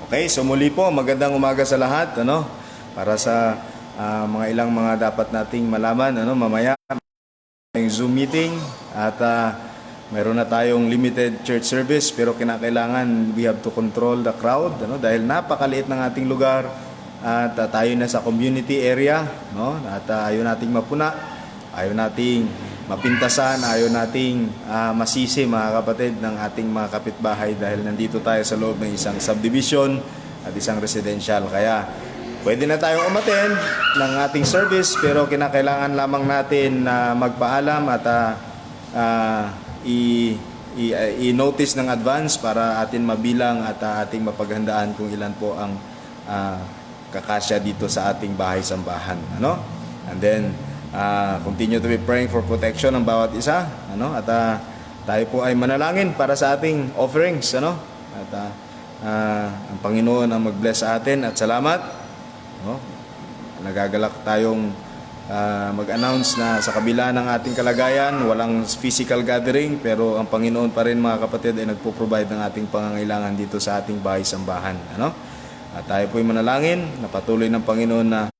Okay, so muli po, magandang umaga sa lahat, para sa mga ilang mga dapat nating malaman, mamaya yung Zoom meeting at mayroon na tayong limited church service pero kinakailangan we have to control the crowd, dahil napakaliit ng ating lugar at tayo na sa community area, at ayaw nating mapuna, ayaw nating mapintasan, ayaw nating masisi mga kapatid ng ating mga kapitbahay dahil nandito tayo sa loob ng isang subdivision at isang residential. Kaya pwede na tayong umattend ng ating service pero kinakailangan lamang natin na magpaalam at i-notice ng advance para atin mabilang at ating mapaghandaan kung ilan po ang kakasya dito sa ating bahay-sambahan. And then continue to be praying for protection ng bawat isa, at tayo po ay manalangin para sa ating offerings, at ang Panginoon ang mag-bless sa atin at salamat. Nagagalak tayong mag-announce na sa kabila ng ating kalagayan walang physical gathering pero ang Panginoon pa rin mga kapatid ay nagpo-provide ng ating pangangailangan dito sa ating bahay-sambahan, at tayo po ay manalangin na patuloy ng Panginoon na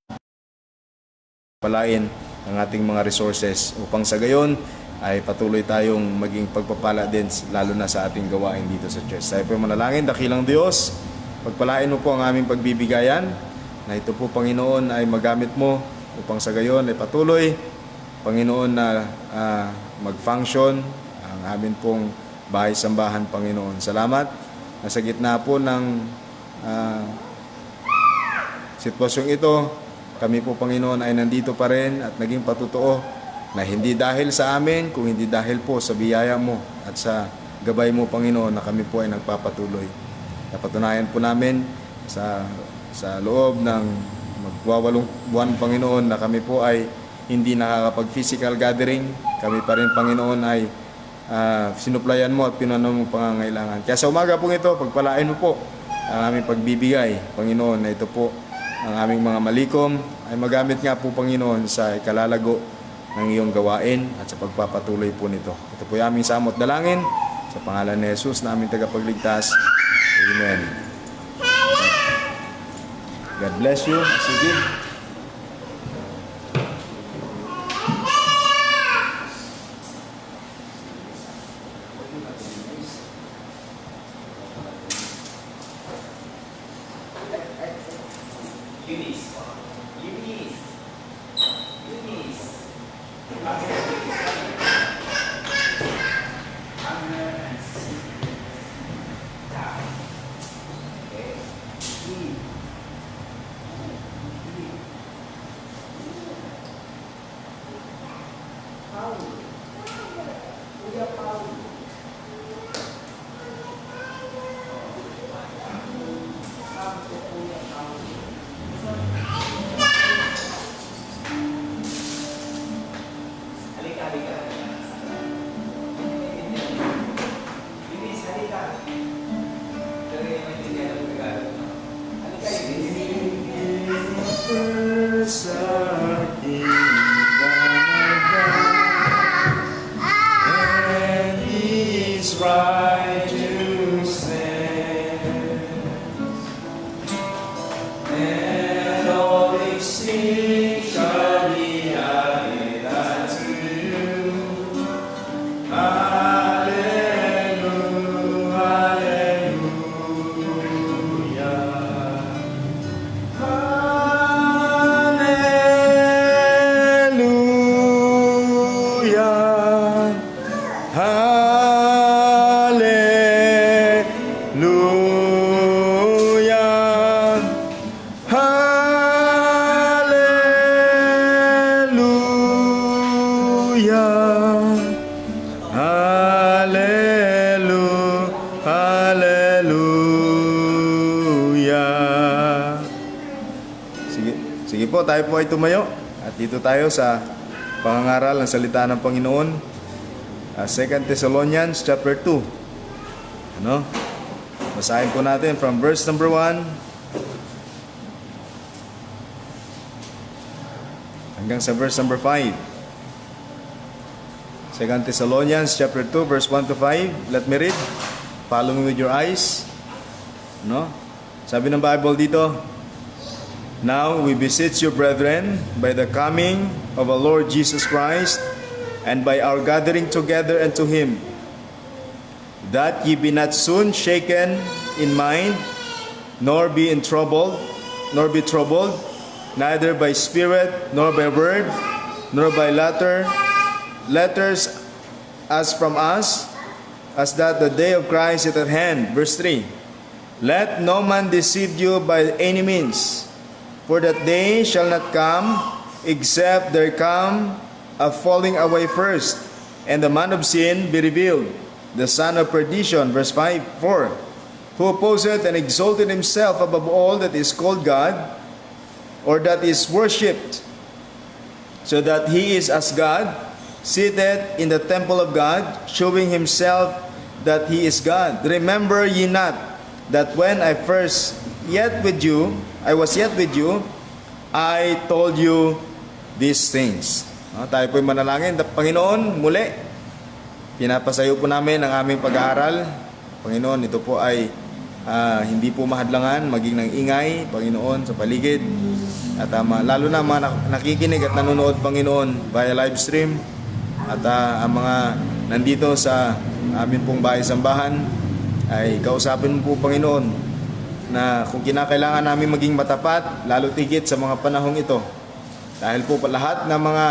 palain ang ating mga resources upang sa gayon ay patuloy tayong maging pagpapala din lalo na sa ating gawain dito sa church. Tayo po manalangin. Dakilang Diyos, pagpalain mo po ang aming pagbibigayan na ito po Panginoon ay magamit mo upang sa gayon ay patuloy Panginoon na mag-function ang amin pong bahay-sambahan Panginoon. Salamat na sa gitna po ng sitwasyong ito kami po Panginoon ay nandito pa rin at naging patutuo na hindi dahil sa amin, kung hindi dahil po sa biyaya mo at sa gabay mo Panginoon na kami po ay nagpapatuloy. Napatunayan po namin sa loob ng magwawalong buwan Panginoon na kami po ay hindi nakakapag-physical gathering. Kami pa rin Panginoon ay sinuplayan mo at pinuno mo pangangailangan. Kaya sa umaga po ito, pagpalain mo po ang aming pagbibigay Panginoon na ito po ang aming mga malikom ay magamit nga po Panginoon sa ikalalago ng iyong gawain at sa pagpapatuloy po nito. Ito po yung aming samot dalangin sa pangalan ni Jesus na aming tagapagligtas. Amen. God bless you. Sige. Sige po, tayo po ay tumayo at dito tayo sa pangangaral ng salita ng Panginoon. 2 Thessalonians chapter 2. Basahin po natin from verse number 1 hanggang sa verse number 5. 2 Thessalonians chapter 2 verse 1 to 5. Let me read. Follow me with your eyes. Sabi ng Bible dito, "Now we beseech you, brethren, by the coming of our Lord Jesus Christ, and by our gathering together unto Him, that ye be not soon shaken in mind, nor be troubled, neither by spirit, nor by word, nor by letters as from us, as that the day of Christ is at hand." Verse 3, "Let no man deceive you by any means, for that day shall not come, except there come a falling away first, and the man of sin be revealed, the son of perdition." Verse 4, "Who opposeth and exalted himself above all that is called God, or that is worshipped, so that he is as God, seated in the temple of God, showing himself that he is God. Remember ye not that when I was yet with you, I told you these things." Tayo po'y manalangin. Panginoon, muli, pinapasayo po namin ang aming pag-aaral. Panginoon, ito po ay hindi po mahadlangan, maging ng ingay, Panginoon, sa paligid. At lalo na mga nakikinig at nanonood, Panginoon, via live stream. At ang mga nandito sa amin pong bahay-sambahan, ay kausapin mo po, Panginoon, na kung kinakailangan namin maging matapat, lalo tigit sa mga panahong ito. Dahil po lahat ng mga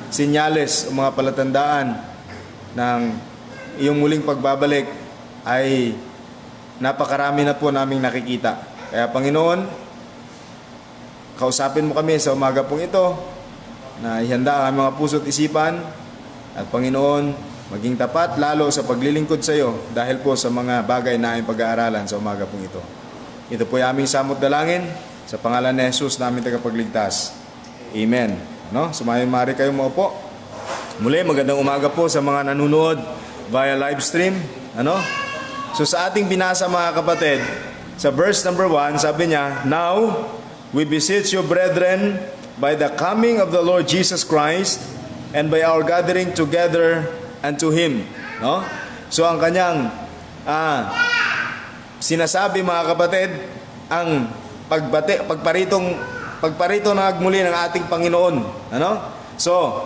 sinyales o mga palatandaan ng iyong muling pagbabalik ay napakarami na po naming nakikita. Kaya Panginoon, kausapin mo kami sa umaga pong ito na ihanda ang mga puso't isipan, at Panginoon, maging tapat lalo sa paglilingkod sa iyo dahil po sa mga bagay na aming pag-aaralan sa umaga pong ito. Ito po ay aming samot dalangin sa pangalan ni Jesus na aming tagapagligtas. Amen. Sumayon mari kayo maupo. Muli, magandang umaga po sa mga nanonood via live stream. So sa ating binasa, mga kapatid, sa verse number 1, sabi niya, "Now we beseech you, brethren, by the coming of the Lord Jesus Christ, and by our gathering together unto Him." So ang kanyang sinasabi, mga kapatid, ang pagparito ng agmuli ng ating Panginoon. So,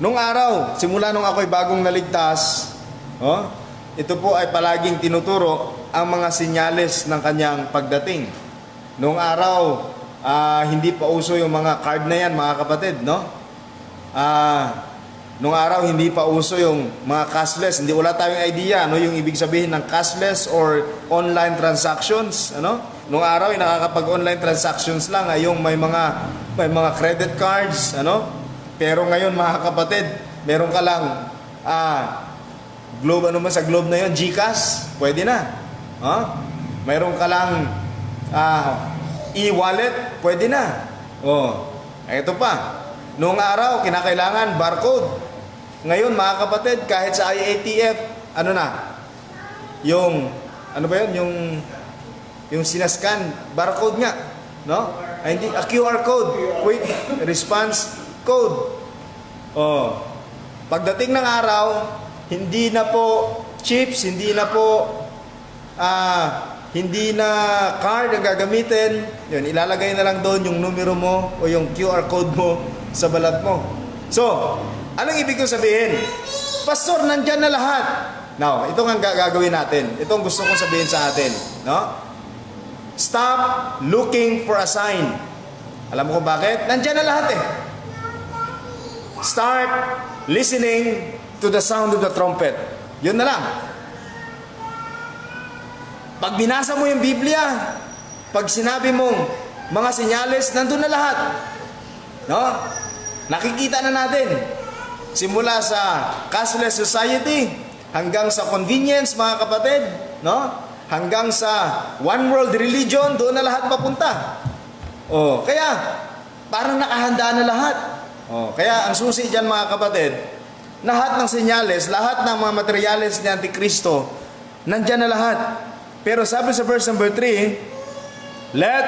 nung araw, simula nung ako'y bagong naligtas, ito po ay palaging tinuturo ang mga sinyales ng kanyang pagdating. Nung araw, hindi pa uso yung mga card na yan, mga kapatid, nung araw, hindi pa uso yung mga cashless. Wala tayong idea, yung ibig sabihin ng cashless or online transactions, Nung araw, nakakapag-online transactions lang ay yung may mga credit cards, Pero ngayon, mga kapatid, meron ka lang Globe, sa Globe na yun, GCash, pwede na. Meron ka lang e-wallet, pwede na. Ito pa. Noong araw, kinakailangan barcode. Ngayon, mga kapatid, kahit sa IATF, yung sinascan, barcode nga, hindi, QR code, quick response code. Pagdating ng araw, hindi na po chips, hindi na card ang gagamitin. Yun, ilalagay na lang doon yung numero mo o yung QR code mo sa balat mo. So, anong ibig kong sabihin? Pastor, nandyan na lahat. Now, ito ang gagawin natin. Ito ang gusto kong sabihin sa atin, Stop looking for a sign. Alam mo kung bakit? Nandyan na lahat Start listening to the sound of the trumpet. Yun na lang. Pag binasa mo yung Biblia, pag sinabi mong mga senyales, nandun na lahat. Nakikita na natin. Simula sa cashless society, hanggang sa convenience, mga kapatid, hanggang sa one world religion, doon na lahat papunta. Kaya, parang nakahanda na lahat. Kaya, ang susi dyan, mga kapatid, lahat ng senyales, lahat ng mga materyales ni Antikristo, nandyan na lahat. Pero sabi sa verse number 3, "Let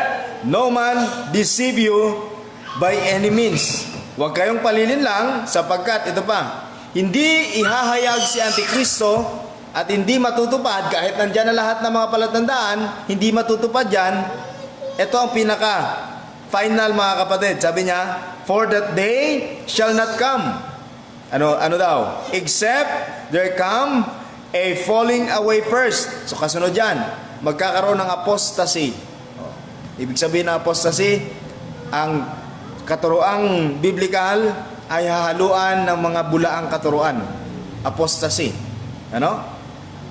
no man deceive you by any means." Huwag kayong palilin lang, sapagkat, ito pa, hindi ihahayag si Antikristo at hindi matutupad, kahit nandyan na lahat ng mga palatandaan, hindi matutupad yan ito ang pinaka final mga kapatid. Sabi niya, for that day shall not come. Ano daw? Except there come a falling away first. So kasunod yan, magkakaroon ng apostasy. Ibig sabihin ng apostasy, ang katuroang biblikal ay hahaluan ng mga bulaang katuruan. Apostasy.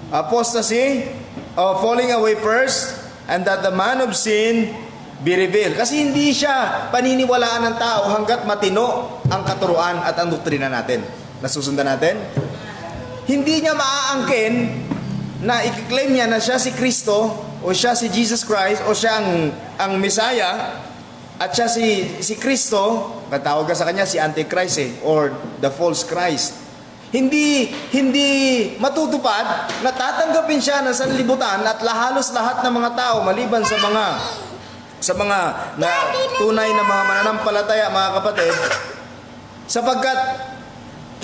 Apostasy, falling away first, and that the man of sin be revealed. Kasi hindi siya paniniwalaan ng tao hanggat matino ang katuruan at ang doktrina natin. Nasusundan natin? Hindi niya maaangkin na i-claim niya na siya si Kristo o siya si Jesus Christ o siya ang Messiah at siya si Kristo, katawag ka sa kanya si Antichrist or the false Christ. Hindi matutupad na tatanggapin siya ng sanlibutan at halos lahat ng mga tao maliban sa mga na tunay na mga mananampalataya, mga kapatid, sapagkat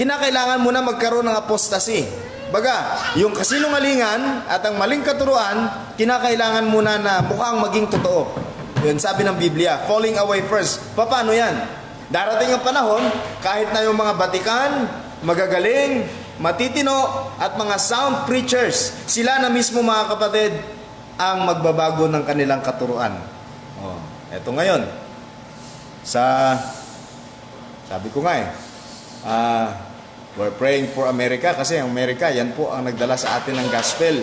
kinakailangan mo na magkaroon ng apostasy. Baga, yung kasinungalingan at ang maling katuruan, kinakailangan muna na mukhang maging totoo. Yun sabi ng Biblia, falling away first. Paano yan? Darating ang panahon, kahit na yung mga batikan, magagaling, matitino, at mga sound preachers, sila na mismo, mga kapatid, ang magbabago ng kanilang katuruan. Eto ngayon, sabi ko nga we're praying for America kasi ang Amerika, yan po ang nagdala sa atin ng gospel.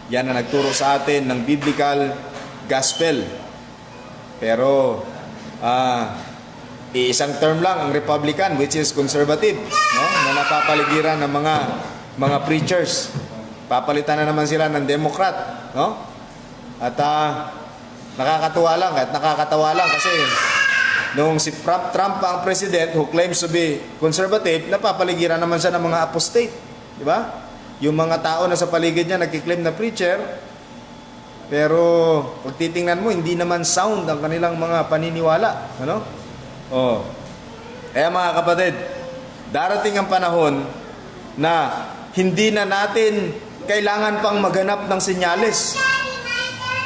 Yan ang nagturo sa atin ng biblical gospel. Pero, isang term lang ang Republican, which is conservative, na napapaligiran ng mga preachers. Papalitan na naman sila ng Democrat, At nakakatawa lang kasi nung si Trump ang president who claims to be conservative, napapaligiran naman siya ng mga apostate, di ba? Yung mga tao na sa paligid niya nagki-claim na preacher, pero pag titingnan mo, hindi naman sound ang kanilang mga paniniwala, Kaya mga kapatid, darating ang panahon na hindi na natin kailangan pang maghanap ng senyales.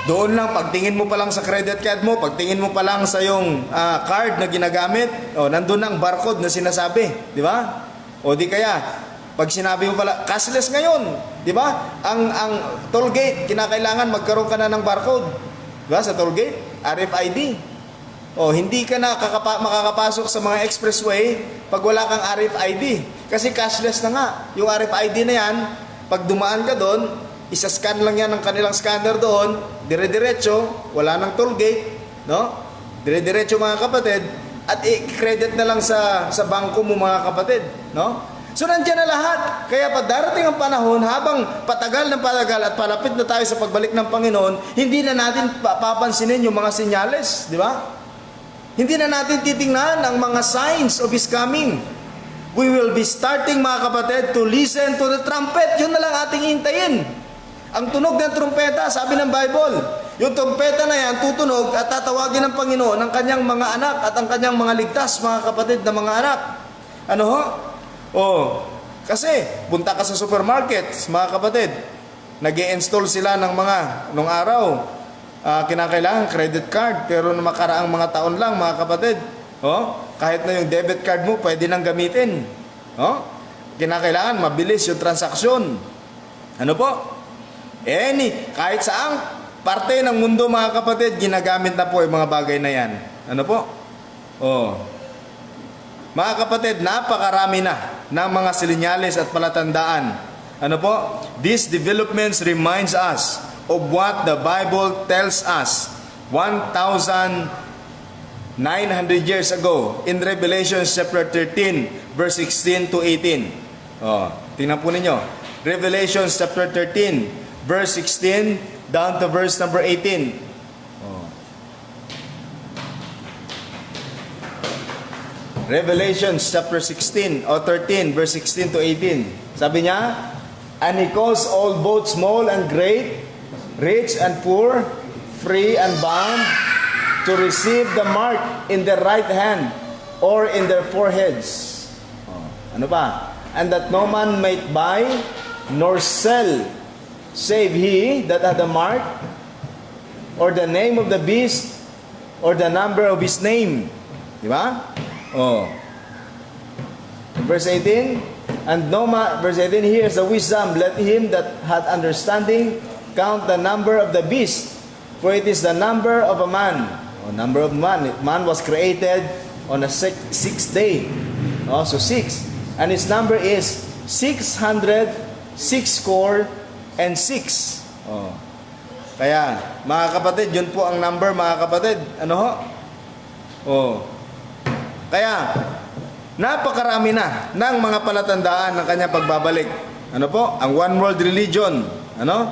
Doon lang, pagtingin mo pa lang sa credit card mo, pagtingin mo pa lang sa yung card na ginagamit, nandun ang barcode na sinasabi, di ba? O di kaya, pag sinabi mo pala, cashless ngayon, di ba? Ang toll gate, kinakailangan magkaroon ka na ng barcode, di ba? Sa toll gate, RFID. Hindi ka na makakapasok sa mga expressway pag wala kang RFID. Kasi cashless na nga. Yung RFID na yan, pag dumaan ka doon, isa-scan lang yan ng kanilang scanner doon, dire-diretso, wala nang toll gate, dire-diretso mga kapatid, at i-credit na lang sa bangko mo mga kapatid, So nandiyan na lahat. Kaya pag darating ang panahon, habang patagal at palapit na tayo sa pagbalik ng Panginoon, hindi na natin papansinin yung mga senyales, di ba? Hindi na natin titingnan ang mga signs of His coming. We will be starting, mga kapatid, to listen to the trumpet. Yun na lang ating hintayin. Ang tunog ng trumpeta, sabi ng Bible, yung trumpeta na yan tutunog at tatawagin ng Panginoon ang kanyang mga anak at ang kanyang mga ligtas, mga kapatid, na mga anak. Kasi punta ka sa supermarkets, mga kapatid, nag-i-install sila ng nung araw, kinakailangan credit card, pero na makaraang mga taon lang, mga kapatid, kahit na yung debit card mo pwede nang gamitin. Kinakailangan mabilis yung transaksyon. Kahit saang parte ng mundo, mga kapatid, ginagamit na po yung mga bagay na yan. Mga kapatid, napakarami na ng mga silinyales at palatandaan. These developments reminds us of what the Bible tells us 1,900 years ago in Revelation chapter 13 verse 16 to 18. Tingnan po ninyo. Revelation chapter 13 verse 16 down to verse number 18. Revelation chapter 16 or 13 verse 16 to 18. Sabi niya, and He calls all both small and great, rich and poor, free and bound, to receive the mark in their right hand or in their foreheads. And that no man might buy nor sell, save he that had the mark, or the name of the beast, or the number of his name. Di ba? Oh. Verse 18, verse 18, here's the wisdom, let him that hath understanding count the number of the beast, for it is the number of a man. Number of man. Man was created on a sixth day. So 6. And its number is 666. Kaya, mga kapatid, yun po ang number, mga kapatid. Ano ho? Kaya, napakarami na ng mga palatandaan ng kanyang pagbabalik. Ano po? Ang one world religion. Ang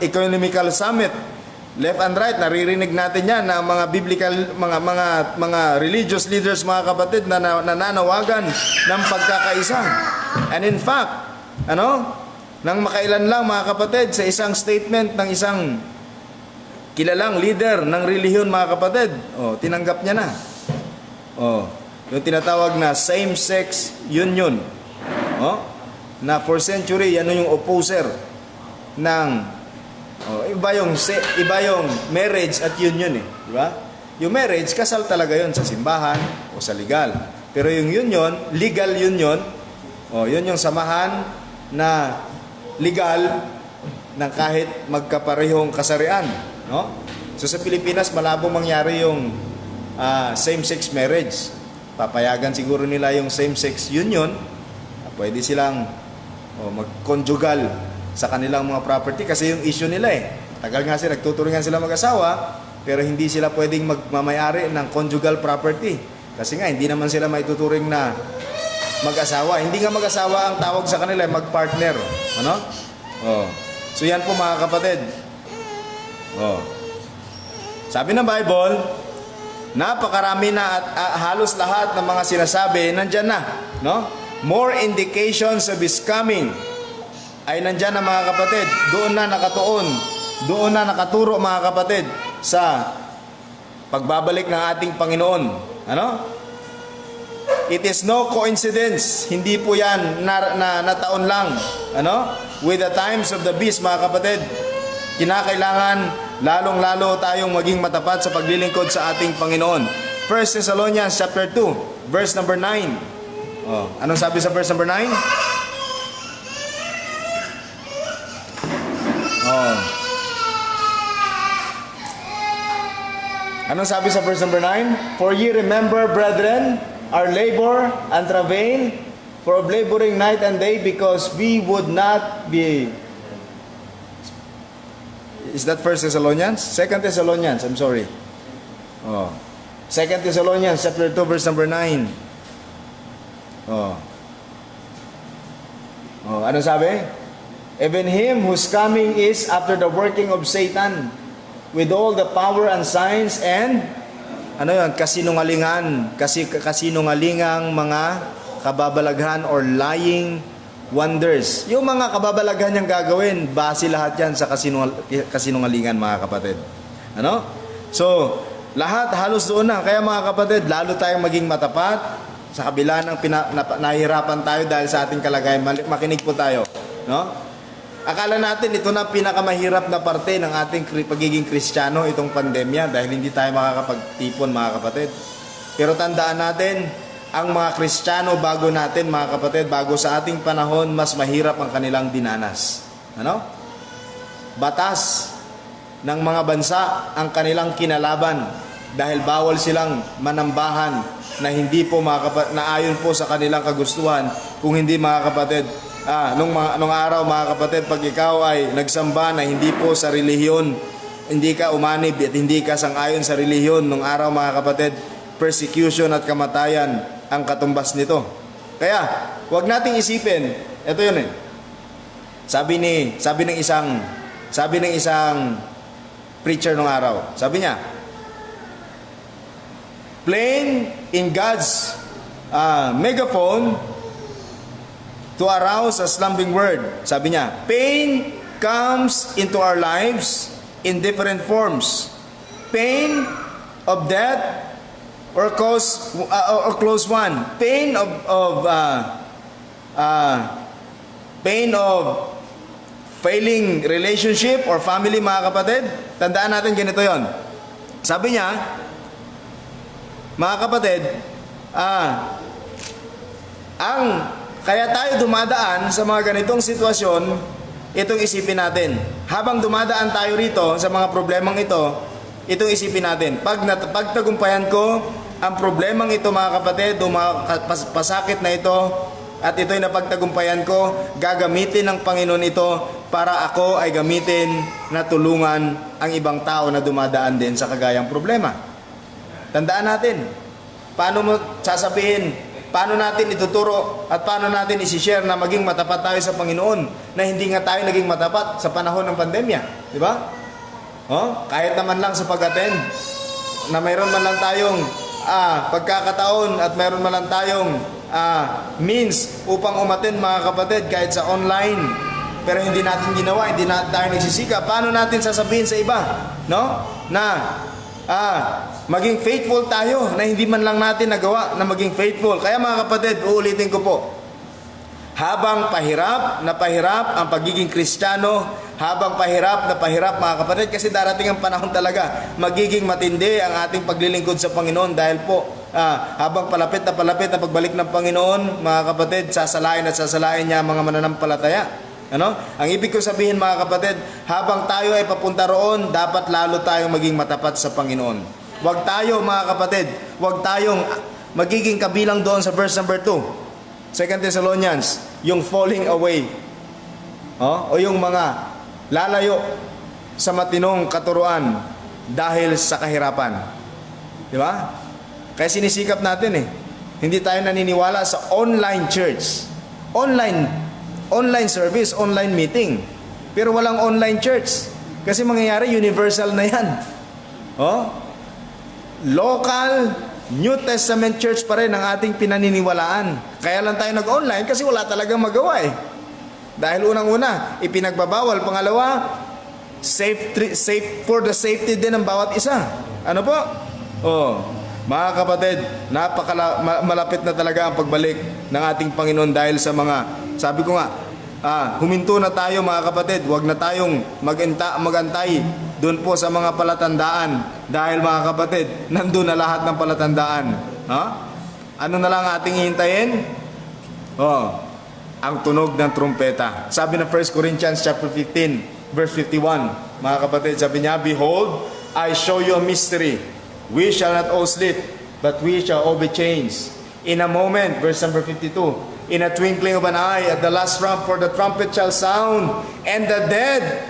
economical summit. Left and right, naririnig natin yan na mga biblical, mga religious leaders, mga kapatid, na nananawagan ng pagkakaisa. And in fact, nang makailan lang, mga kapatid, sa isang statement ng isang kilalang leader ng relihiyon, mga kapatid, tinanggap niya na. Yung tinatawag na same-sex union. Na for century, yan yung opposer ng iba yung marriage at union, di ba? Yung marriage, kasal talaga yon sa simbahan o sa legal. Pero yung union, legal union, yun yung samahan na legal ng kahit magkaparehong kasarian, no? So sa Pilipinas, malabong mangyari yung same-sex marriage. Papayagan siguro nila yung same-sex union, pwede silang mag-conjugal sa kanilang mga property kasi yung issue nila tagal nga sila, nagtuturingan sila mag-asawa, pero hindi sila pwedeng magmamayari ng conjugal property kasi nga hindi naman sila maituturing na mag-asawa. Hindi nga mag-asawa ang tawag sa kanila, mag-partner. So yan po, mga kapatid. Sabi ng Bible, napakarami na at halos lahat ng mga sinasabi nandyan na, no? More indications of His coming ay nandyan na, mga kapatid. Doon na nakaturo, mga kapatid, sa pagbabalik ng ating Panginoon. It is no coincidence. Hindi po yan na taon lang. With the times of the beast, mga kapatid, kinakailangan lalong-lalo tayong maging matapat sa paglilingkod sa ating Panginoon. 1 Thessalonians chapter 2, verse number 9. Anong sabi sa verse number 9? Anong sabi sa verse number 9? For ye remember, brethren, our labor and travail, for of laboring night and day, because we would not be... Is that 1 Thessalonians? 2 Thessalonians, I'm sorry. 2 Thessalonians chapter 2, verse number 9. Ano sabi? Even him whose coming is after the working of Satan, with all the power and signs and kasinungalingang mga kababalaghan or lying wonders. Yung mga kababalaghan niyang gagawin, base lahat yan sa kasinungalingan, mga kapatid. So, lahat halos doon na. Kaya, mga kapatid, lalo tayong maging matapat sa kabila ng nahihirapan tayo dahil sa ating kalagayan. Makinig po tayo, no? Akala natin ito na pinakamahirap na parte ng ating pagiging Kristiyano, itong pandemya, dahil hindi tayo makakapagtipon, mga kapatid. Pero tandaan natin, ang mga Kristiyano bago natin, mga kapatid, bago sa ating panahon, mas mahirap ang kanilang dinanas. Batas ng mga bansa ang kanilang kinalaban dahil bawal silang manambahan na hindi po, na ayon po sa kanilang kagustuhan. Kung hindi, mga kapatid, nung araw, mga kapatid, pag ikaw ay nagsamba na hindi po sa relihiyon, hindi ka umanib at hindi ka sang-ayon sa relihiyon, nung araw, mga kapatid, persecution at kamatayan ang katumbas nito. Kaya, huwag nating isipin, ito yun Sabi ng isang preacher nung araw, sabi niya, playing in God's megaphone to arouse a slumbering word. Sabi niya, pain comes into our lives in different forms. Pain of death or close one. Pain of failing relationship or family, mga kapatid, tandaan natin ganito yon. Sabi niya, mga kapatid, kaya tayo dumadaan sa mga ganitong sitwasyon, itong isipin natin. Habang dumadaan tayo rito sa mga problemang ito, itong isipin natin. Pagtagumpayan ko ang problemang ito, mga kapatid, pasakit na ito, at ito'y napagtagumpayan ko, gagamitin ng Panginoon ito para ako ay gamitin na tulungan ang ibang tao na dumadaan din sa kagayang problema. Tandaan natin, paano mo sasabihin, paano natin ituturo at paano natin isi-share na maging matapat tayo sa Panginoon na hindi nga tayo naging matapat sa panahon ng pandemya. Di ba? Kahit naman lang sa pag-attend, na mayroon man lang tayong pagkakataon at mayroon man lang tayong means upang umattend, mga kapatid, kahit sa online, pero hindi natin ginawa, hindi natin tayo nagsisika. Paano natin sasabihin sa iba, no? Na maging faithful tayo, na hindi man lang natin nagawa na maging faithful. Kaya, mga kapatid, uulitin ko po, habang pahirap na pahirap ang pagiging Kristiyano, habang pahirap na pahirap, mga kapatid, kasi darating ang panahon talaga, magiging matindi ang ating paglilingkod sa Panginoon dahil po, habang palapit na pagbalik ng Panginoon, mga kapatid, sasalain at sasalain niya mga mananampalataya. Ang ibig ko sabihin, mga kapatid, habang tayo ay papunta roon, dapat lalo tayong maging matapat sa Panginoon. Huwag tayo, mga kapatid, huwag tayong magiging kabilang doon sa verse number 2, 2 Thessalonians, yung falling away, o yung mga lalayo sa matinong katuruan dahil sa kahirapan. Di ba? Kaya sinisikap natin hindi tayo naniniwala sa online church, online service, online meeting, pero walang online church, kasi mangyayari universal na yan. Local New Testament church pa rin ang ating pinaniniwalaan. Kaya lang tayo nag-online kasi wala talagang magawa dahil unang-una ipinagbabawal, pangalawa safe for the safety din ng bawat isa. Ano po? Mga kapatid, malapit na talaga ang pagbalik ng ating Panginoon dahil sa mga, sabi ko nga, huminto na tayo, mga kapatid. Huwag na tayong magantay doon po sa mga palatandaan dahil, mga kapatid, nandun na lahat ng palatandaan. Ano na lang ating hihintayin? Ang tunog ng trumpeta. Sabi ng 1 Corinthians chapter 15 verse 51, mga kapatid, sabi niya, "Behold, I show you a mystery. We shall not all sleep, but we shall all be changed. In a moment," verse number 52, "in a twinkling of an eye, at the last trump, for the trumpet shall sound, and the dead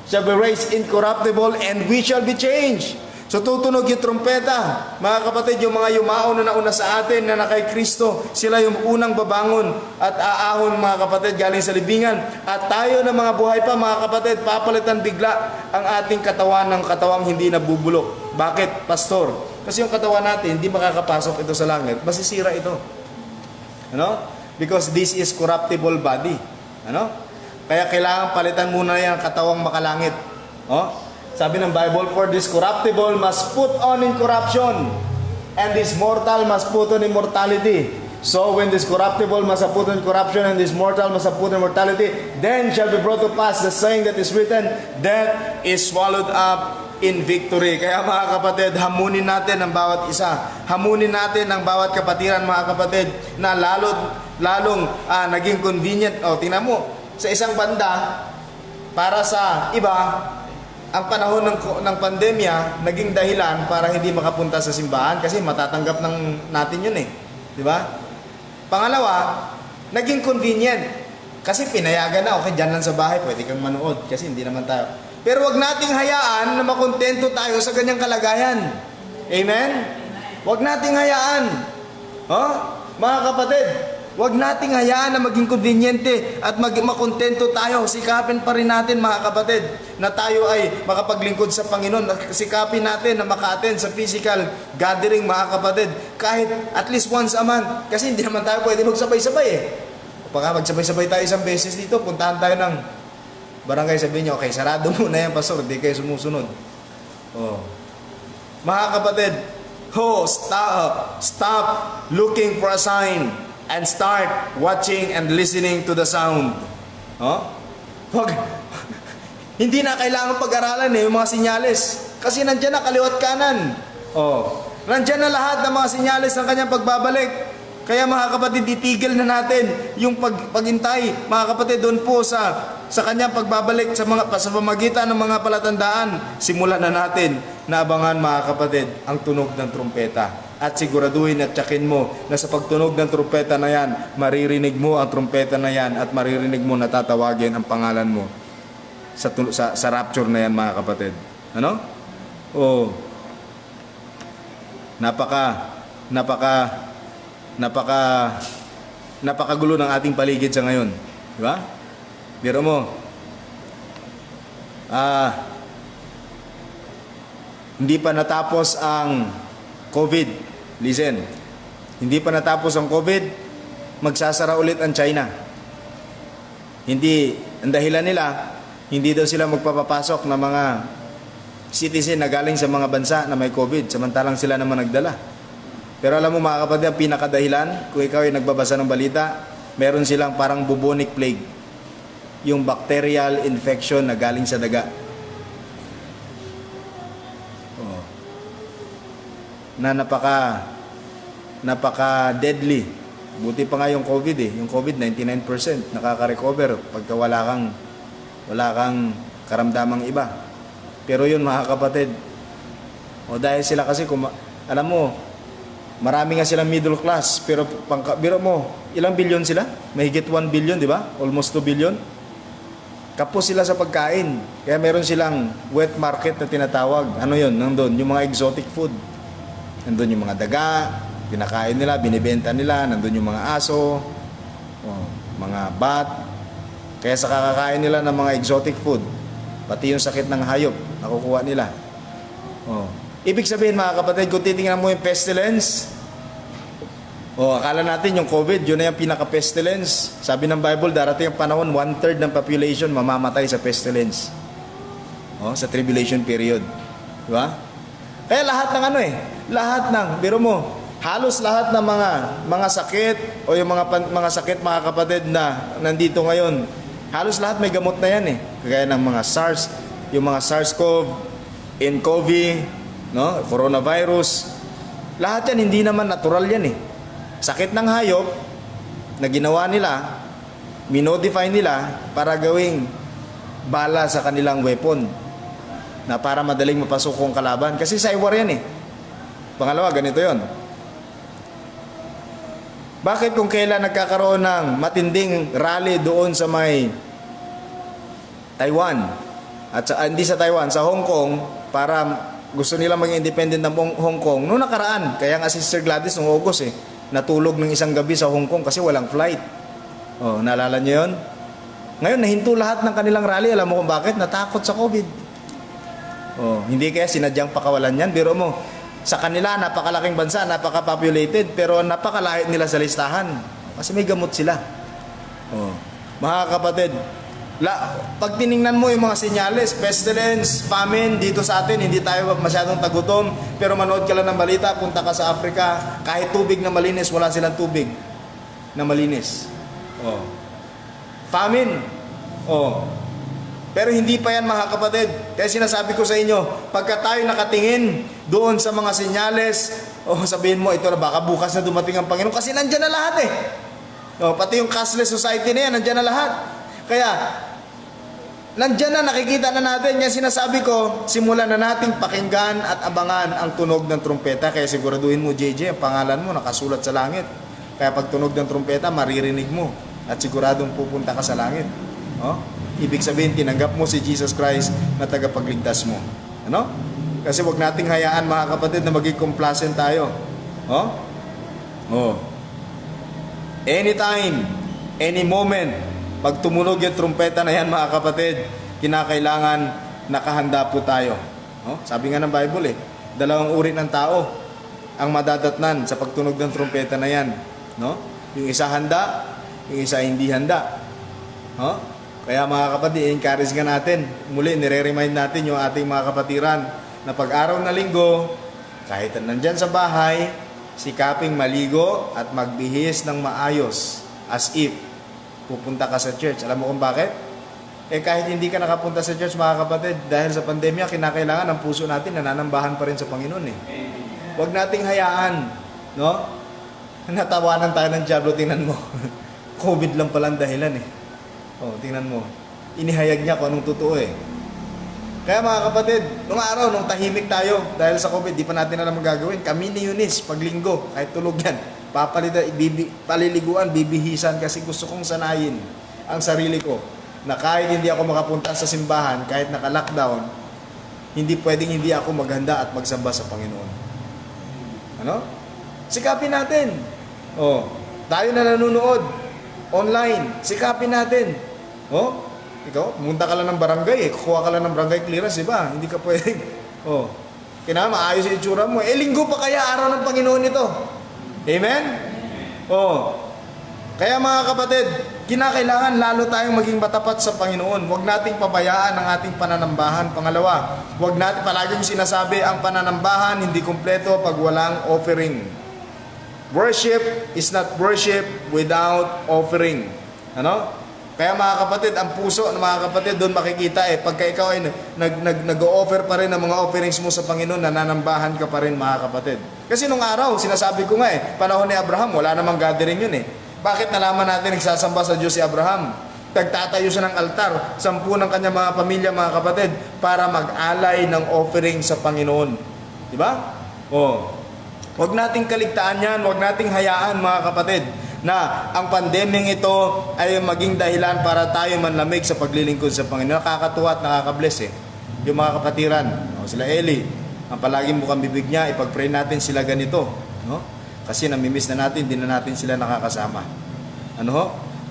shall be raised incorruptible, and we shall be changed." So tutunog yung trumpeta, mga kapatid, yung mga yumao na nauna sa atin na nakay Kristo, sila yung unang babangon at aahon, mga kapatid, galing sa libingan. At tayo na mga buhay pa, mga kapatid, papalitan bigla ang ating katawan ng katawang hindi nabubulok. Bakit, pastor? Kasi yung katawan natin, hindi makakapasok ito sa langit. Masisira ito. Because this is corruptible body. Kaya kailangan palitan muna yan ang katawang makalangit. Sabi ng Bible, "For this corruptible must put on incorruption, and this mortal must put on immortality. So when this corruptible must have put on corruption, and this mortal must have put on immortality, then shall be brought to pass the saying that is written, Death is swallowed up in victory." Kaya, mga kapatid, hamunin natin ang bawat isa. Hamunin natin ang bawat kapatiran, mga kapatid, na lalong naging convenient. Tingnan mo, sa isang banda, para sa iba, ang panahon ng pandemya naging dahilan para hindi makapunta sa simbahan kasi matatanggap natin yun di ba? Pangalawa, naging convenient kasi pinayagan na, okay, dyan lang sa bahay, pwede kang manood kasi hindi naman tayo. Pero wag nating hayaan na makontento tayo sa ganyang kalagayan. Amen? Wag nating hayaan. Mga kapatid, wag nating hayaan na maging konbinyente at makontento tayo. Sikapin pa rin natin, mga kapatid, na tayo ay makapaglingkod sa Panginoon. Sikapin natin na maka-attend sa physical gathering, mga kapatid, kahit at least once a month. Kasi hindi naman tayo pwede magsabay-sabay Baka magsabay-sabay tayo isang beses dito, puntahan tayo ng barangay, sabihin nyo, okay, sarado muna yan, pastor, di kayo sumusunod. Mga kapatid, stop looking for a sign and start watching and listening to the sound. Wag, hindi na kailangan pag-aralan yung mga sinyales. Kasi nandyan na kaliwat kanan. Oh, nandyan na lahat ng mga sinyales ng kanyang pagbabalik. Kaya mga kapatid, itigil na natin yung paghintay, mga kapatid, doon po sa kanyang pagbabalik sa pamagitan ng mga palatandaan. Simulan na natin na abangan, mga kapatid, ang tunog ng trumpeta. At siguraduhin at tsakin mo na sa pagtunog ng trumpeta na yan, maririnig mo ang trumpeta na yan at maririnig mo na tatawagin ang pangalan mo sa rapture na yan, mga kapatid. Ano? Oh, napakagulo ng ating paligid sa ngayon. Di ba? Biro mo, hindi pa natapos ang COVID. Listen, hindi pa natapos ang COVID, magsasara ulit ang China. Ang dahilan nila, hindi daw sila magpapapasok ng mga citizen na galing sa mga bansa na may COVID, samantalang sila naman nagdala. Pero alam mo, mga kapatid, ang pinakadahilan, kung ikaw ay nagbabasa ng balita, meron silang parang bubonic plague, yung bacterial infection na galing sa daga. Oh. Na napaka-deadly. Buti pa nga yung COVID eh. Yung COVID, 99% nakaka-recover pagka wala kang karamdamang iba. Pero yun, mga kapatid, dahil sila kasi, alam mo, marami nga silang middle class, pero biro mo, ilang bilyon sila? Mahigit 1 billion, di ba? Almost 2 billion. Kapos sila sa pagkain. Kaya meron silang wet market na tinatawag. Ano yun? Nandun, yung mga exotic food. Nandun yung mga daga, pinakain nila, binibenta nila. Nandun yung mga aso, mga bat. Kaya sa kakakain nila ng mga exotic food, pati yung sakit ng hayop, nakukuha nila. Ibig sabihin, mga kapatid, kung titingnan mo yung pestilence, akala natin yung COVID, yun na yung pinaka-pestilence. Sabi ng Bible, darating ang panahon, 1/3 ng population mamamatay sa pestilence. Sa tribulation period. Diba? Kaya lahat ng lahat ng, biro mo, halos lahat ng mga sakit, o yung mga sakit, mga kapatid, na nandito ngayon, halos lahat may gamot na yan eh. Kagaya ng mga SARS, yung mga SARS-CoV, nCoV, coronavirus. Lahat yan, hindi naman natural yan eh. Sakit ng hayop na ginawa nila, minodify nila para gawing bala sa kanilang weapon na para madaling mapasok ang kalaban. Kasi cywar yan eh. Pangalawa, ganito yon. Bakit kung kailan nagkakaroon ng matinding rally doon sa may Taiwan, at hindi sa Taiwan, sa Hong Kong, para gusto nila maging independent ng Hong Kong, noong nakaraan, kaya nga si Sister Gladys noong August natulog ng isang gabi sa Hong Kong kasi walang flight. Naalala niyo yun? Ngayon, nahinto lahat ng kanilang rally. Alam mo kung bakit? Natakot sa COVID. Hindi kaya sinadyang pakawalan yan. Biro mo, sa kanila, napakalaking bansa, napaka-populated, pero napakalahit nila sa listahan. Kasi may gamot sila. Mga kapatid, pag tiningnan mo yung mga senyales, pestilence, famine, dito sa atin, hindi tayo masyadong tagutom, pero manood ka lang ng balita, punta ka sa Africa, kahit tubig na malinis, wala silang tubig na malinis. Famine. Pero hindi pa yan, mga kapatid. Kaya sinasabi ko sa inyo, pagka tayo nakatingin doon sa mga senyales, sabihin mo, ito na baka bukas na dumating ang Panginoon, kasi nandyan na lahat eh. Pati yung cashless society na yan, nandyan na lahat. Kaya, nandyan na, nakikita na natin. Yan sinasabi ko, simulan na nating pakinggan at abangan ang tunog ng trumpeta. Kaya siguraduhin mo, JJ, ang pangalan mo nakasulat sa langit. Kaya pag tunog ng trumpeta, maririnig mo. At siguradong pupunta ka sa langit. Ibig sabihin, tinanggap mo si Jesus Christ na tagapagligtas mo. Kasi wag nating hayaan, mga kapatid, na maging complacent tayo. Anytime, any moment, pag tumunog yung trumpeta na yan, mga kapatid, kinakailangan nakahanda po tayo. Sabi nga ng Bible dalawang uri ng tao ang madadatnan sa pagtunog ng trumpeta na yan. Yung isa handa, yung isa hindi handa. Kaya mga kapatid, encourage nga natin. Muli, nire-remind natin yung ating mga kapatiran na pag-araw na linggo, kahit nandyan sa bahay, sikaping maligo at magbihis ng maayos as if pupunta ka sa church. Alam mo kung bakit? Kahit hindi ka nakapunta sa church, mga kapatid, dahil sa pandemya, kinakailangan ang puso natin nananambahan pa rin sa Panginoon eh. Huwag nating hayaan, no? Natawanan tayo ng diablo, tingnan mo. COVID lang palang dahilan eh. Tingnan mo. Inihayag niya kung anong totoo eh. Kaya mga kapatid, nung araw, nung tahimik tayo, dahil sa COVID, di pa natin alam ang gagawin. Kami ni Eunice, pag linggo, kahit tulog yan, paliliguan, bibihisan, kasi gusto kong sanayin ang sarili ko na kahit hindi ako makapunta sa simbahan, kahit naka-lockdown, hindi pwedeng hindi ako maghanda at magsamba sa Panginoon. Ano? Sikapin natin. Tayo na nanonood online, sikapin natin. Ikaw, pumunta ka lang ng barangay, kukuha ka lang ng barangay clearance, diba? Hindi ka pwedeng. Kailangan maayos yung itsura mo. Linggo pa kaya araw ng Panginoon ito. Amen? Kaya mga kapatid, kinakailangan lalo tayong maging matapat sa Panginoon. Huwag nating pabayaan ang ating pananambahan. Pangalawa, huwag natin palaging sinasabi ang pananambahan hindi kumpleto pag walang offering. Worship is not worship without offering. Ano? Kaya mga kapatid, ang puso ng mga kapatid doon makikita pagka ikaw ay nag-o-offer pa rin ng mga offerings mo sa Panginoon, nananambahan ka pa rin mga kapatid. Kasi nung araw, sinasabi ko nga panahon ni Abraham, wala namang gathering yun Bakit nalaman natin nagsasamba sa Diyos si Abraham? Nagtatayo siya ng altar, 10 ng kanyang mga pamilya, mga kapatid, para mag-alay ng offering sa Panginoon. Diba? Huwag nating kaligtaan yan, huwag nating hayaan mga kapatid, na ang pandemyang ito ay maging dahilan para tayo manlamig sa paglilingkod sa Panginoon. Nakakatuwa at nakakabless Yung mga kapatiran, sila Eli, ang palaging bukang bibig niya, ipag-pray natin sila ganito. No? Kasi namimiss na natin, hindi na natin sila nakakasama.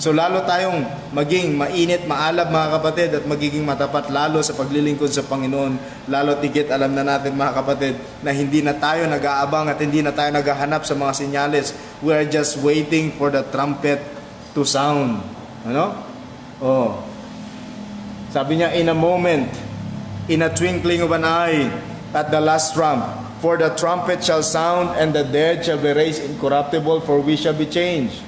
So lalo tayong maging mainit, maalab mga kapatid, at magiging matapat lalo sa paglilingkod sa Panginoon. Lalo tigit alam na natin mga kapatid na hindi na tayo nag-aabang at hindi na tayo naghahanap sa mga senyales. We are just waiting for the trumpet to sound. Sabi niya, in a moment, in a twinkling of an eye, at the last trump, for the trumpet shall sound, and the dead shall be raised incorruptible, for we shall be changed.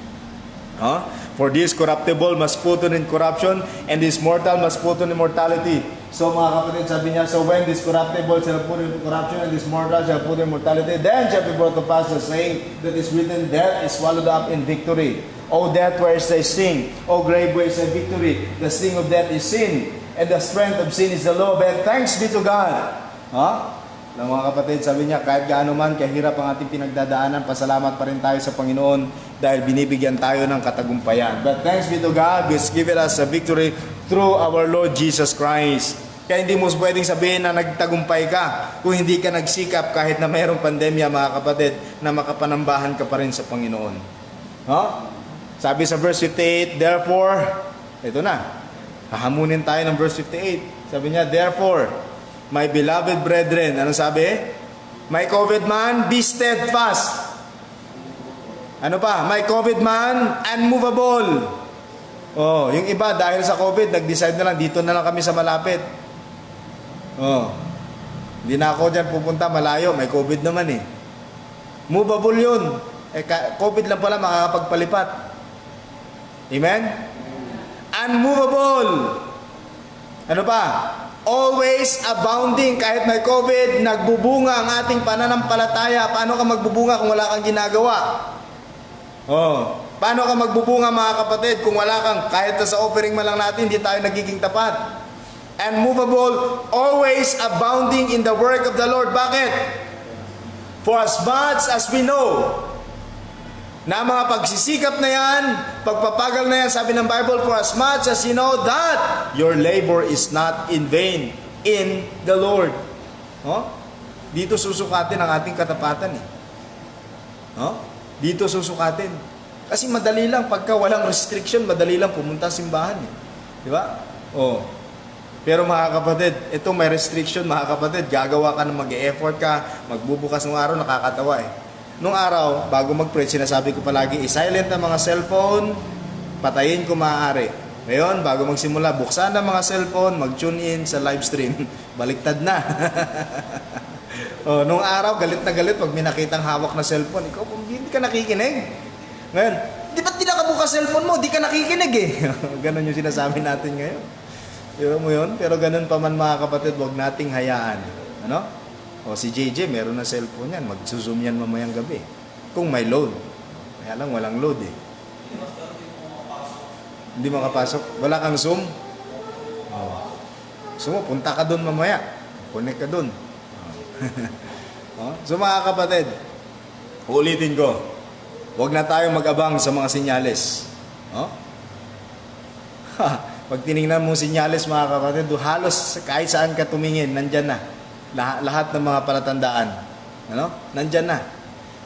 For this corruptible must put on incorruption, and this mortal must put on immortality. So mga kapatid, sabi niya, so when this corruptible shall put in corruption, and this mortal shall put in mortality, then shall be brought to pass the saying that is written, death is swallowed up in victory. O death, where is thy sting? O grave, where is thy victory? The sting of death is sin, and the strength of sin is the law. But thanks be to God. Mga kapatid, sabi niya, kahit gaano man kahirap ang ating pinagdadaanan, pasalamat pa rin tayo sa Panginoon dahil binibigyan tayo ng katagumpayan. But thanks be to God, who has given us a victory through our Lord Jesus Christ. Kaya hindi mo pwedeng sabihin na nagtagumpay ka kung hindi ka nagsikap kahit na mayroong pandemya, mga kapatid, na makapanambahan ka pa rin sa Panginoon. Sabi sa verse 58, therefore, ito na, hahamunin tayo ng verse 58. Sabi niya, therefore, my beloved brethren, ano sabi? My COVID man, be steadfast. Ano pa? My COVID man, unmovable. Yung iba dahil sa COVID, nag-decide na lang, dito na lang kami sa malapit. Hindi na ako dyan pupunta malayo, may COVID naman Movable yun. COVID lang pala makakapagpalipat. Amen? Unmovable. Ano pa? Always abounding. Kahit may COVID, nagbubunga ang ating pananampalataya. Paano ka magbubunga kung wala kang ginagawa? Paano ka magbubunga mga kapatid kung wala kang, kahit sa offering man lang natin, hindi tayo nagiging tapat? And movable, always abounding in the work of the Lord. Bakit? For as much as we know na mga pagsisikap na yan, pagpapagal na yan, sabi ng Bible, for as much as you know that your labor is not in vain in the Lord. Dito susukatin ang ating katapatan Dito susukatin. Kasi madali lang, pagka walang restriction, madali lang pumunta sa simbahan Di ba? Pero mga kapatid, ito may restriction mga kapatid, gagawa ka ng mag-e-effort ka, magbubukas ng araw, nakakatawa Nung araw, bago mag-pray, sinasabi ko palagi, i-silent ang mga cellphone, patayin kung maaari. Ngayon, bago magsimula, buksan ang mga cellphone, mag-tune in sa live stream. Baliktad na. Nung araw, galit na galit pag may nakitang hawak na cellphone. Ikaw, hindi ka nakikinig. Ngayon, di ba't di nakabukas cellphone mo? Di ka nakikinig Ganon yung sinasabi natin ngayon. Pero mo yun? Pero ganun pa man mga kapatid, huwag nating hayaan. Ano? O si JJ, meron na cellphone yan. Magsuzoom yan mamayang gabi. Kung may load. Kaya lang, walang load eh. Hindi makapasok. Wala kang Zoom? Oh. So, punta ka doon mamaya. Connect ka doon. Oh. So mga kapatid, ulitin ko. Huwag na tayong mag-abang sa mga sinyales. Oh? Pag tinignan mo sinyales mga kapatid, halos kahit saan ka tumingin, nandyan na. Lahat ng mga palatandaan. Ano? Nandyan na.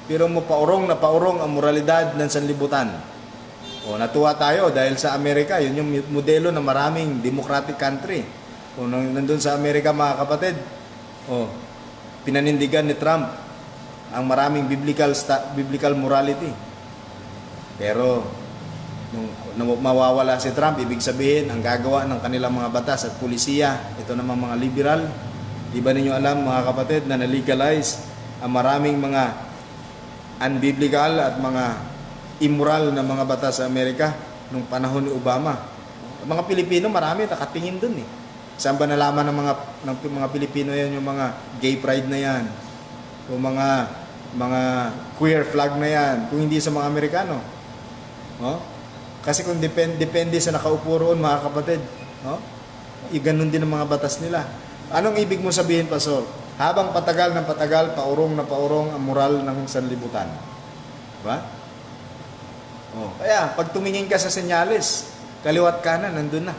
Pero mo paurong na paurong ang moralidad ng sanlibutan. O natuwa tayo dahil sa Amerika, yun yung modelo ng maraming democratic country. O nandun sa Amerika mga kapatid, pinanindigan ni Trump ang maraming biblical morality. Pero nung mawawala si Trump, ibig sabihin ang gagawa ng kanilang mga batas at pulisiya, ito namang mga liberal. Di ba ninyo alam mga kapatid na na-legalize ang maraming mga unbiblical at mga immoral na mga batas sa Amerika nung panahon ni Obama. Ang mga Pilipino marami nakatingin dun eh. Saan ba nalaman ng mga Pilipino yan, yung mga gay pride na yan, o mga queer flag na yan, kung hindi sa mga Amerikano? Kasi kung depende sa nakaupo roon mga kapatid, ganun din ang mga batas nila. Anong ibig mo sabihin, Pastor? Habang patagal ng patagal, paurong na paurong ang moral ng sanlibutan. Diba? Kaya, pag tumingin ka sa senyales, kaliwat kanan, nandun na.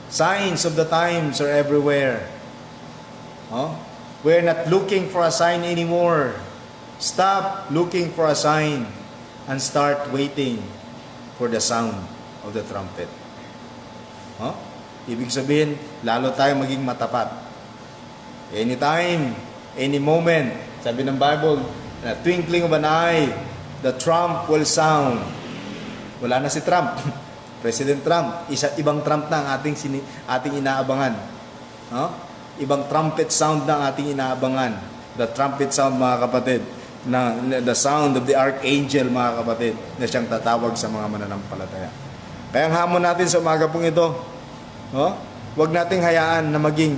Signs of the times are everywhere. We're not looking for a sign anymore. Stop looking for a sign and start waiting for the sound of the trumpet. Ibig sabihin, lalo tayong maging matapat. Anytime, any moment, sabi ng Bible, in a twinkling of an eye, the trump will sound. Wala na si Trump. President Trump, ibang Trump na ang ating inaabangan. Ibang trumpet sound na ang ating inaabangan. The trumpet sound mga kapatid, the sound of the archangel mga kapatid, na siyang tatawag sa mga mananampalataya. Kaya ang hamon natin sa umaga pong ito, huwag nating hayaan na maging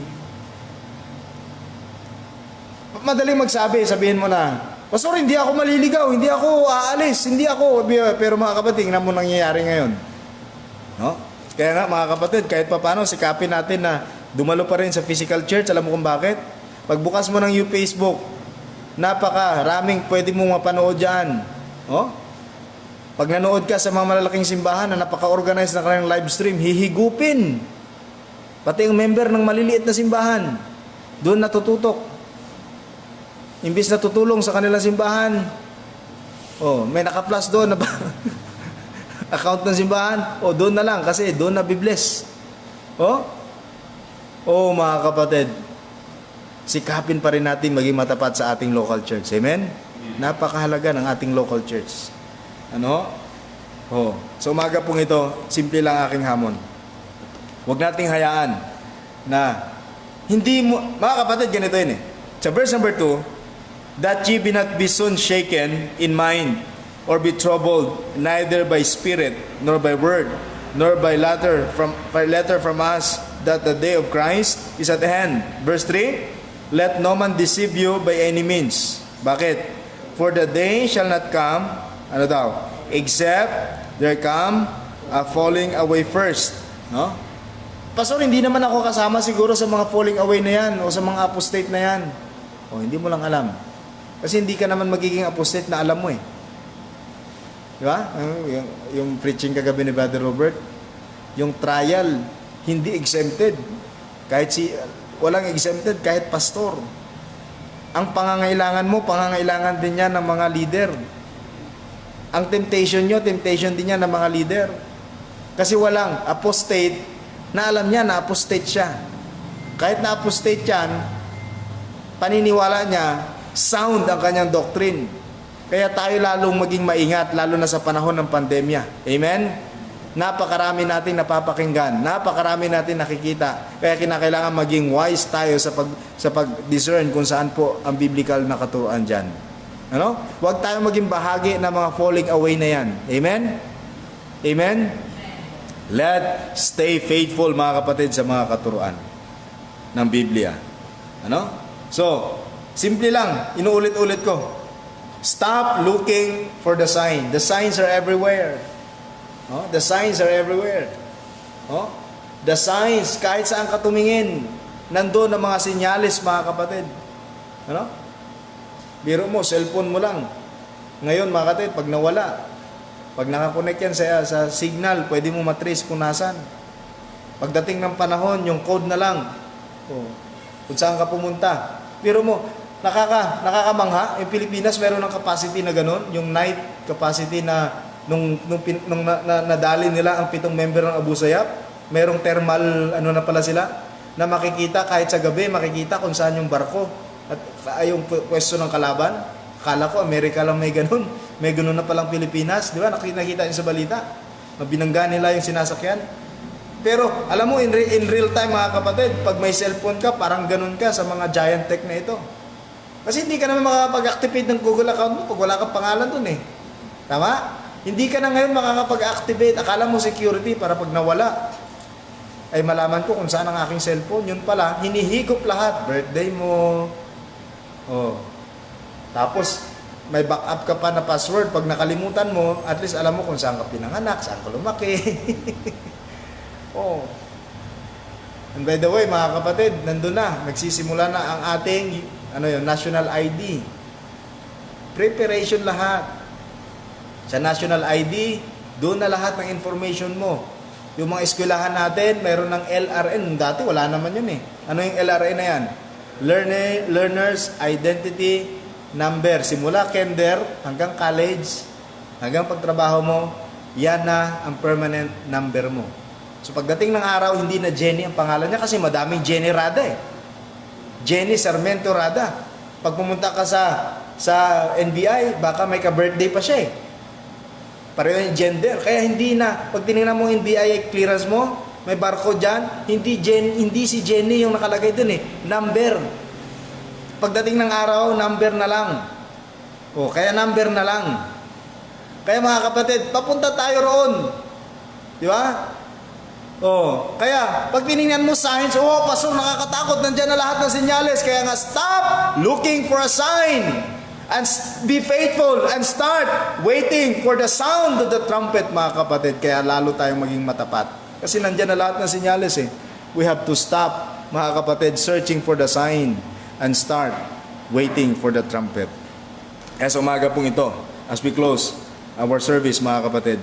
madaling magsabi, sabihin mo na, Pastor, hindi ako maliligaw, hindi ako aalis, hindi ako. Pero mga kapatid, tingnan mo nangyayari ngayon. Kaya nga mga kapatid, kahit paano, sikapin natin na dumalo pa rin sa physical church. Alam mo kung bakit? Pagbukas mo ng Facebook, napakaraming pwede mong mapanood dyan. Pag nanood ka sa mga malalaking simbahan na napaka-organized na kanilang live stream, hihigupin. Pati yung member ng maliliit na simbahan, doon natututok. Imbis na tutulong sa kanilang simbahan, may naka-plus doon na account ng simbahan, doon na lang kasi doon na bibless. Mga kapatid, sikapin pa rin natin maging matapat sa ating local church. Amen? Napakahalaga ng ating local church. So umaga pong ito, simple lang aking hamon. Huwag nating hayaan na hindi mo, mga kapatid, ganito yun eh. Sa verse number 2, that ye be not be soon shaken in mind, or be troubled, neither by spirit, nor by word, nor by letter from us, that the day of Christ is at hand. Verse 3, let no man deceive you by any means. Bakit? For the day shall not come, except there come a falling away first. Pastor, hindi naman ako kasama siguro sa mga falling away na yan, o sa mga apostate na yan. Hindi mo lang alam. Kasi hindi ka naman magiging apostate na alam mo eh. Di ba? Yung preaching kagabi ni Brother Robert, yung trial, hindi exempted. Walang exempted kahit pastor. Ang pangangailangan mo, pangangailangan din yan ng mga leader. Ang temptation nyo, temptation din yan ng mga leader. Kasi walang apostate na alam niya na apostate siya. Kahit na apostate yan, paniniwala niya, sound ang kanyang doctrine. Kaya tayo lalong maging maingat, lalo na sa panahon ng pandemya. Amen? Napakarami nating napapakinggan, napakarami natin nakikita. Kaya kinakailangan maging wise tayo sa pag-discern kung saan po ang biblical na katuruan dyan. Huwag tayo maging bahagi ng mga falling away na yan. Amen? Amen? Let's stay faithful, mga kapatid, sa mga katuruan ng Biblia. Ano? So, simple lang, inuulit-ulit ko. Stop looking for the sign. The signs are everywhere. Oh, the signs are everywhere. Oh, the signs, kahit saan ka tumingin, nandoon ang mga sinyalis, mga kapatid. Ano? Biro mo, cellphone mo lang. Ngayon, mga kapatid, pag nawala, pag nakakonect yan sa signal, pwede mo matrace kung nasan. Pagdating ng panahon, yung code na lang. Oh, kung saan ka pumunta. Biro mo, nakakamangha. Yung Pilipinas, meron ng capacity na ganun. Yung night capacity na nung nadali nila ang 7 member ng Abu Sayyaf, merong thermal ano na pala sila na makikita kahit sa gabi, makikita kung saan yung barko at yung pwesto ng kalaban. Akala ko Amerika lang may ganun. May ganun na palang Pilipinas, di ba? Nakita yun sa balita. Mabinangga nila yung sinasakyan. Pero alam mo, in real time, mga kapatid, pag may cellphone ka, parang ganun ka sa mga giant tech na ito. Kasi hindi ka naman makakapag-activate ng Google account mo pag wala kang pangalan dun eh. Tama? Hindi ka na ngayon makakapag-activate. Akala mo security para pag nawala, ay malaman ko kung saan ang aking cellphone. Yun pala, hinihigop lahat. Birthday mo. Oh. Tapos, may backup ka pa na password. Pag nakalimutan mo, at least alam mo kung saan ka pinanganak, saan ka lumaki. Oh. And by the way, mga kapatid, nandun na. Nagsisimula na ang ating national ID. Preparation lahat. Sa national ID, doon na lahat ng information mo. Yung mga eskwelahan natin, mayroon ng LRN. Dati wala naman yun eh. Ano yung LRN na yan? Learner's Identity Number. Simula kinder hanggang college, hanggang pagtrabaho mo, yan na ang permanent number mo. So pagdating ng araw, hindi na Jenny ang pangalan niya kasi madaming Jenny Rada eh. Jenny Sarmiento Rada. Pag pumunta ka sa NBI, baka may ka-birthday pa siya eh. Pareho yung gender. Kaya hindi na, pag tinignan mo yung NBI clearance mo, may barcode dyan, hindi si Jenny yung nakalagay dun eh. Number. Pagdating ng araw, number na lang. O, kaya number na lang. Kaya mga kapatid, papunta tayo roon. Di ba? O, kaya, pag tinignan mo signs, pastor, nakakatakot, nandyan na lahat ng senyales. Kaya nga, stop looking for a sign. And be faithful and start waiting for the sound of the trumpet, mga kapatid. Kaya lalo tayong maging matapat. Kasi nandyan na lahat ng senyales eh. We have to stop, mga kapatid, searching for the sign and start waiting for the trumpet. Kaya sa umaga pong ito, as we close our service, mga kapatid,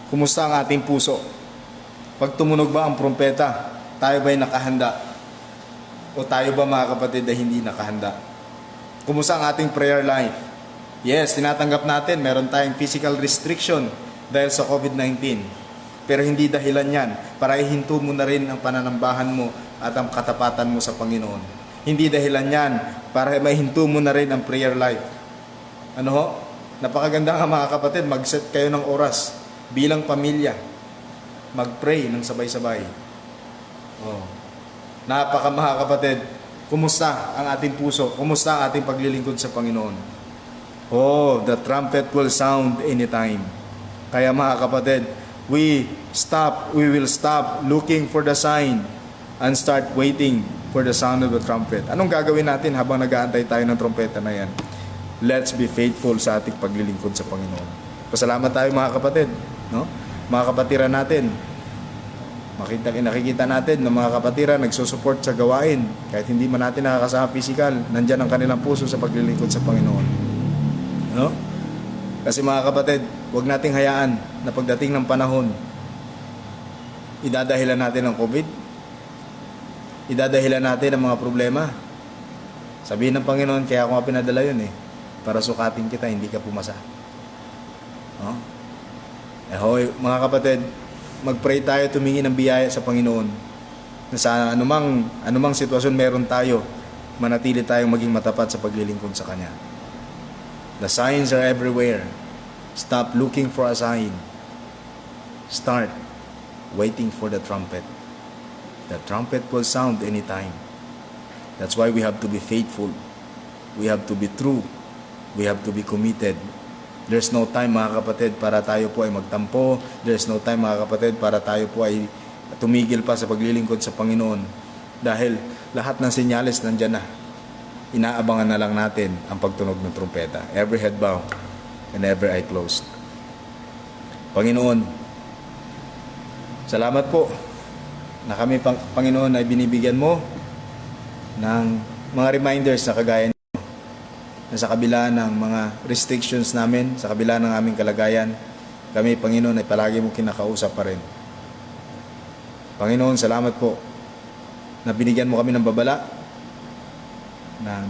kumusta ang ating puso? Pag tumunog ba ang trumpeta, tayo ba'y nakahanda? O tayo ba, mga kapatid, ay hindi nakahanda? Kumusta ang ating prayer life? Yes, tinatanggap natin, meron tayong physical restriction dahil sa COVID-19. Pero hindi dahilan yan para ihinto mo na rin ang pananambahan mo at ang katapatan mo sa Panginoon. Hindi dahilan yan para maihinto mo na rin ang prayer life. Ano ho? Napakaganda nga, mga kapatid, mag-set kayo ng oras bilang pamilya. Mag-pray ng sabay-sabay. Oh. Napaka, mga kapatid, kumusta ang ating puso? Kumusta ang ating paglilingkod sa Panginoon? Oh, the trumpet will sound anytime. Kaya mga kapatid, we will stop looking for the sign and start waiting for the sound of the trumpet. Anong gagawin natin habang nag-aantay tayo ng trompeta na yan? Let's be faithful sa ating paglilingkod sa Panginoon. Pasalamat tayo, mga kapatid. No? Mga kapatiran natin, nakikita natin na mga kapatiran nagsusupport sa gawain. Kahit hindi man natin nakakasama physical, nandyan ang kanilang puso sa paglilingkod sa Panginoon. Ano? Kasi mga kapatid, huwag nating hayaan na pagdating ng panahon, idadahilan natin ang COVID, idadahilan natin ang mga problema. Sabihin ng Panginoon, kaya ako nga pinadala yun eh, para sukatin kita, hindi ka pumasa. No? Mga kapatid, mag-pray tayo, tumingin ng biyaya sa Panginoon na sa anumang sitwasyon meron tayo, manatili tayong maging matapat sa paglilingkod sa Kanya. The signs are everywhere. Stop looking for a sign. Start waiting for the trumpet. The trumpet will sound anytime. That's why we have to be faithful. We have to be true. We have to be committed. There's no time mga kapatid para tayo po ay magtampo. There's no time mga kapatid para tayo po ay tumigil pa sa paglilingkod sa Panginoon. Dahil lahat ng senyales nandyan na. Inaabangan na lang natin ang pagtunog ng trumpeta. Every head bow and every eye closed. Panginoon, salamat po na kami, Panginoon, ay binibigyan mo ng mga reminders na kagaya nito, na sa kabila ng mga restrictions namin, sa kabila ng aming kalagayan, kami, Panginoon, ay palagi mo kinakausap pa rin. Panginoon, salamat po na binigyan mo kami ng babala, na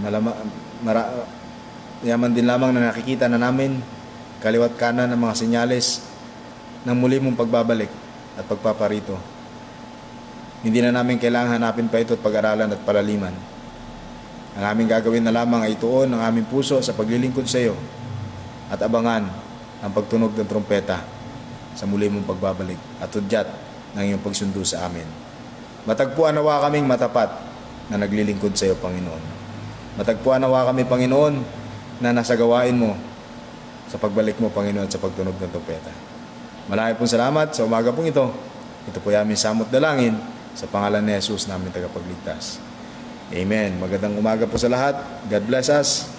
yaman din lamang na nakikita na namin kaliwat kanan ng mga senyales ng muli mong pagbabalik at pagpaparito. Hindi na namin kailangan hanapin pa ito at pag-aralan at palaliman. Ang aming gagawin na lamang ay ituon ang aming puso sa paglilingkod sa iyo at abangan ang pagtunog ng trumpeta sa muli mong pagbabalik at udyat ng iyong pagsundo sa amin. Matagpuan nawa kaming matapat na naglilingkod sa iyo, Panginoon. Matagpuan nawa kami, Panginoon, na nasa gawain mo sa pagbalik mo, Panginoon, sa pagtunog ng trumpeta. Marami pong salamat sa umaga pong ito. Ito po aming samot dalangin sa pangalan ni Jesus namin tagapagligtas. Amen. Magandang umaga po sa lahat. God bless us.